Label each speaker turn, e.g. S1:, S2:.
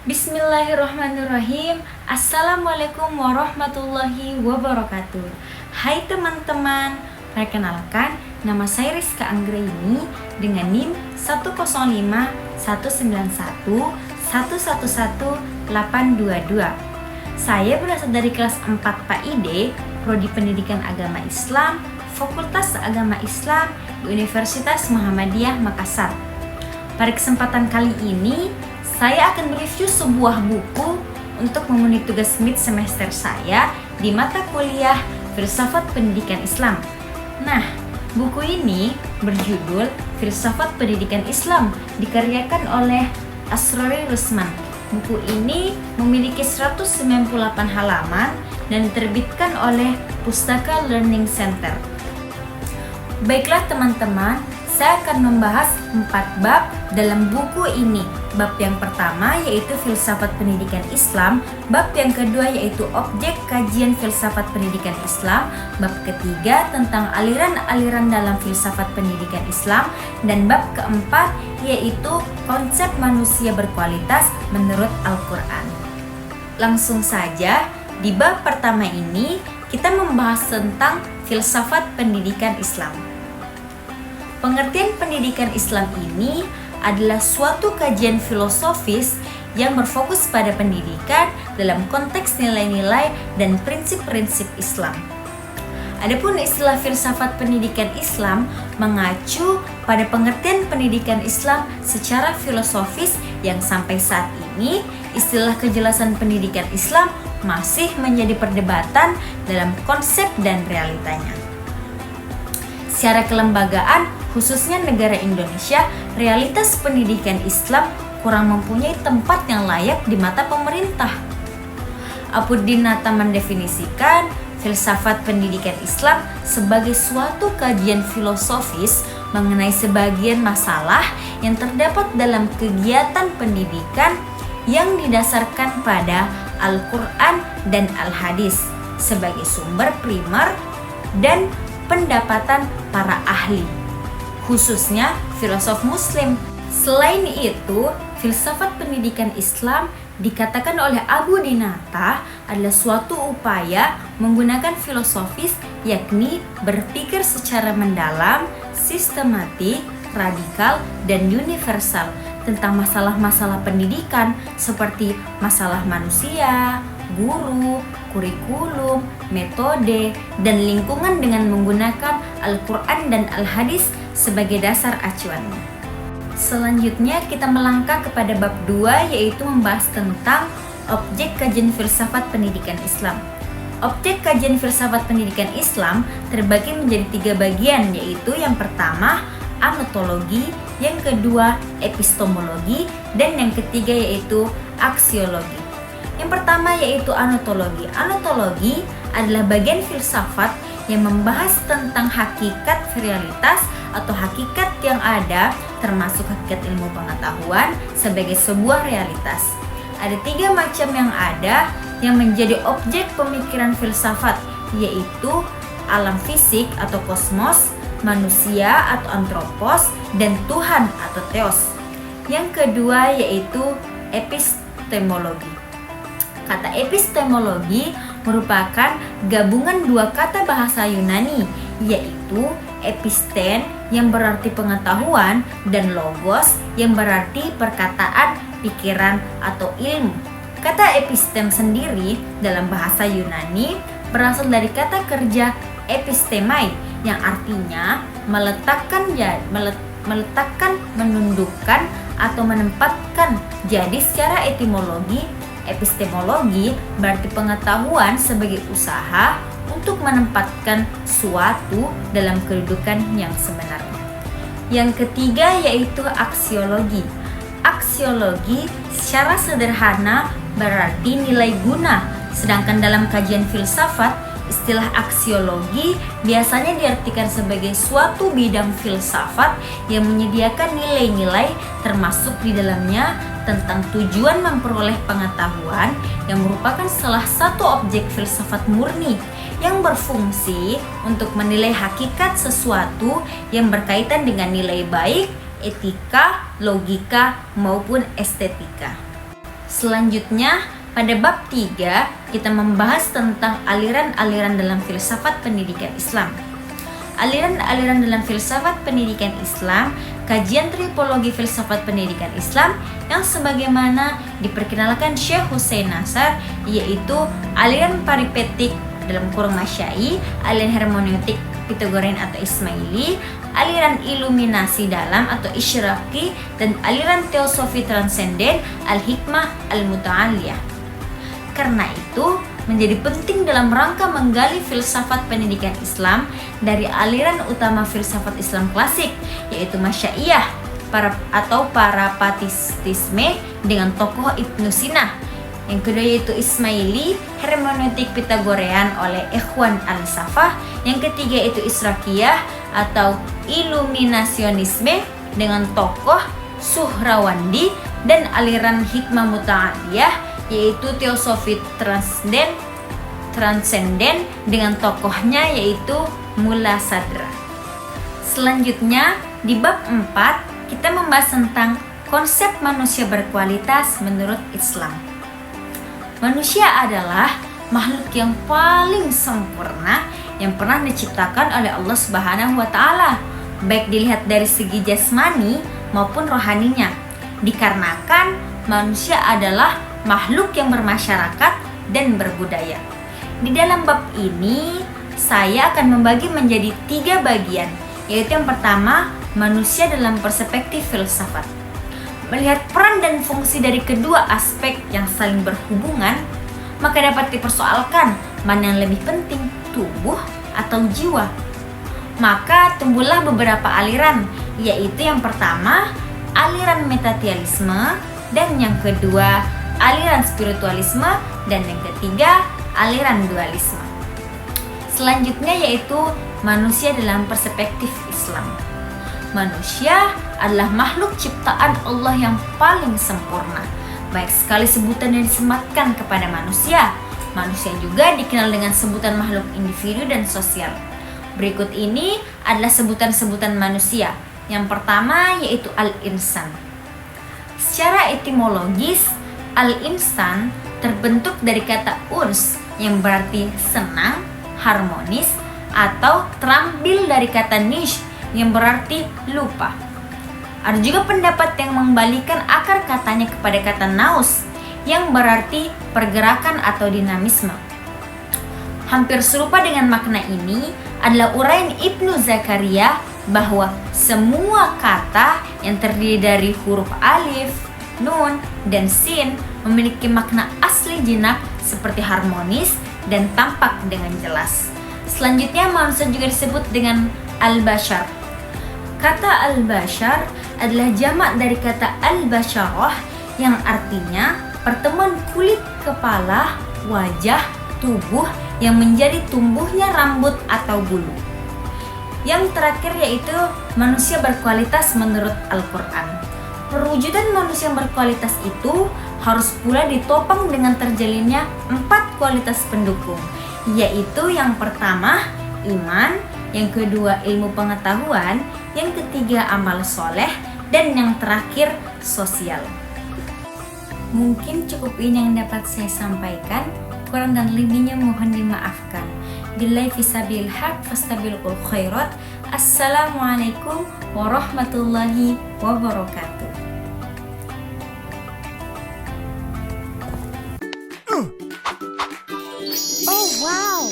S1: Bismillahirrahmanirrahim. Assalamualaikum warahmatullahi wabarakatuh. Hai teman-teman, perkenalkan nama saya Rizka Anggraini dengan NIM 10519111822. Saya berasal dari kelas 4 PAID, Prodi Pendidikan Agama Islam, Fakultas Agama Islam di Universitas Muhammadiyah Makassar. Pada kesempatan kali ini, saya akan mereview sebuah buku untuk memenuhi tugas mid semester saya di mata kuliah Filsafat Pendidikan Islam. Nah, buku ini berjudul Filsafat Pendidikan Islam, dikaryakan oleh Asrori Rusman. Buku ini memiliki 198 halaman dan diterbitkan oleh Pustaka Learning Center. Baiklah teman-teman, saya akan membahas 4 bab dalam buku ini. Bab yang pertama yaitu Filsafat Pendidikan Islam, bab yang kedua yaitu Objek Kajian Filsafat Pendidikan Islam, bab ketiga tentang aliran-aliran dalam Filsafat Pendidikan Islam, dan bab keempat yaitu Konsep Manusia Berkualitas menurut Al-Quran. Langsung saja, di bab pertama ini kita membahas tentang Filsafat Pendidikan Islam. Pengertian pendidikan Islam ini adalah suatu kajian filosofis yang berfokus pada pendidikan dalam konteks nilai-nilai dan prinsip-prinsip Islam. Adapun istilah filsafat pendidikan Islam mengacu pada pengertian pendidikan Islam secara filosofis yang sampai saat ini istilah kejelasan pendidikan Islam masih menjadi perdebatan dalam konsep dan realitanya. Secara kelembagaan, khususnya negara Indonesia, realitas pendidikan Islam kurang mempunyai tempat yang layak di mata pemerintah. Apudinata mendefinisikan filsafat pendidikan Islam sebagai suatu kajian filosofis mengenai sebagian masalah yang terdapat dalam kegiatan pendidikan yang didasarkan pada Al-Quran dan Al-Hadis sebagai sumber primer dan pendapatan para ahli, khususnya filosof muslim. Selain itu, filsafat pendidikan Islam dikatakan oleh Abu Dinata adalah suatu upaya menggunakan filosofis, yakni berpikir secara mendalam, sistematik, radikal, dan universal tentang masalah-masalah pendidikan seperti masalah manusia, guru, kurikulum, metode, dan lingkungan dengan menggunakan Al-Quran dan Al-Hadis sebagai dasar acuannya. Selanjutnya kita melangkah kepada bab 2 yaitu membahas tentang objek kajian filsafat pendidikan Islam. Objek kajian filsafat pendidikan Islam terbagi menjadi 3 bagian, yaitu yang pertama anotologi, yang kedua epistemologi, dan yang ketiga yaitu aksiologi. Yang pertama yaitu anotologi. Anotologi adalah bagian filsafat yang membahas tentang hakikat realitas atau hakikat yang ada, termasuk hakikat ilmu pengetahuan sebagai sebuah realitas. Ada 3 macam yang ada yang menjadi objek pemikiran filsafat, yaitu alam fisik atau kosmos, manusia atau antropos, dan Tuhan atau theos. Yang kedua yaitu epistemologi. Kata epistemologi merupakan gabungan 2 kata bahasa Yunani, yaitu episten yang berarti pengetahuan dan logos yang berarti perkataan, pikiran, atau ilmu. Kata epistem sendiri dalam bahasa Yunani berasal dari kata kerja epistemai yang artinya meletakkan, menundukkan, atau menempatkan. Jadi secara etimologi, epistemologi berarti pengetahuan sebagai usaha untuk menempatkan suatu dalam kedudukan yang sebenarnya. Yang ketiga yaitu aksiologi. Aksiologi secara sederhana berarti nilai guna, sedangkan dalam kajian filsafat, istilah aksiologi biasanya diartikan sebagai suatu bidang filsafat yang menyediakan nilai-nilai termasuk di dalamnya tentang tujuan memperoleh pengetahuan yang merupakan salah satu objek filsafat murni yang berfungsi untuk menilai hakikat sesuatu yang berkaitan dengan nilai baik, etika, logika, maupun estetika. Selanjutnya, pada bab 3, kita membahas tentang aliran-aliran dalam filsafat pendidikan Islam. Aliran-aliran dalam filsafat pendidikan Islam, kajian tripologi filsafat pendidikan Islam yang sebagaimana diperkenalkan Syekh Hussein Nasar, yaitu aliran paripetik dalam kurung Masyai, aliran hermeneutik Pitagorean atau Ismaili, aliran iluminasi dalam atau Isyraqi, dan aliran teosofi transenden al-hikmah al-muta'aliyah. Karena itu, menjadi penting dalam rangka menggali filsafat pendidikan Islam dari aliran utama filsafat Islam klasik, yaitu Masyaiyah atau Parapatisme dengan tokoh Ibnu Sina. Yang kedua yaitu Ismaili, hermeneutik Pitagorean oleh Ikhwan al-Safah. Yang ketiga itu Isyraqiyah atau Iluminasionisme dengan tokoh Suhrawandi, dan aliran hikmah muta'aliyah yaitu teosofi transenden dengan tokohnya yaitu Mulla Sadra. Selanjutnya di bab 4 kita membahas tentang konsep manusia berkualitas menurut Islam. Manusia adalah makhluk yang paling sempurna yang pernah diciptakan oleh Allah Subhanahu wa taala, baik dilihat dari segi jasmani maupun rohaninya. Dikarenakan manusia adalah makhluk yang bermasyarakat dan berbudaya. Di dalam bab ini saya akan membagi menjadi 3 bagian, yaitu yang pertama, manusia dalam perspektif filsafat. Melihat peran dan fungsi dari kedua aspek yang saling berhubungan, maka dapat dipersoalkan mana yang lebih penting, tubuh atau jiwa. Maka tumbuhlah beberapa aliran, yaitu yang pertama, aliran metatialisme, dan yang kedua, aliran spiritualisme, dan yang ketiga, aliran dualisme. Selanjutnya yaitu manusia dalam perspektif Islam. Manusia adalah makhluk ciptaan Allah yang paling sempurna. Baik sekali sebutan yang disematkan kepada manusia. Manusia juga dikenal dengan sebutan makhluk individu dan sosial. Berikut ini adalah sebutan-sebutan manusia. Yang pertama yaitu al-insan. Secara etimologis, al-insan terbentuk dari kata uns yang berarti senang, harmonis, atau terambil dari kata nish yang berarti lupa. Ada juga pendapat yang mengembalikan akar katanya kepada kata naus yang berarti pergerakan atau dinamisme. Hampir serupa dengan makna ini adalah uraian Ibnu Zakaria bahwa semua kata yang terdiri dari huruf alif, nun, dan sin memiliki makna asli jinak seperti harmonis dan tampak dengan jelas. Selanjutnya manusia juga disebut dengan al-bashar. Kata al-bashar adalah jamak dari kata al-basharah yang artinya pertemuan kulit, kepala, wajah, tubuh yang menjadi tumbuhnya rambut atau bulu. Yang terakhir yaitu manusia berkualitas menurut Al-Quran. Perwujudan manusia yang berkualitas itu harus pula ditopang dengan terjalinnya 4 kualitas pendukung, yaitu yang pertama iman, yang kedua ilmu pengetahuan, yang ketiga amal soleh, dan yang terakhir sosial. Mungkin cukup ini yang dapat saya sampaikan, kurang dan lebihnya mohon dimaafkan. Billahi fisabilil haq fastabiqul khairat. Assalamualaikum warahmatullahi wabarakatuh.
S2: Oh wow.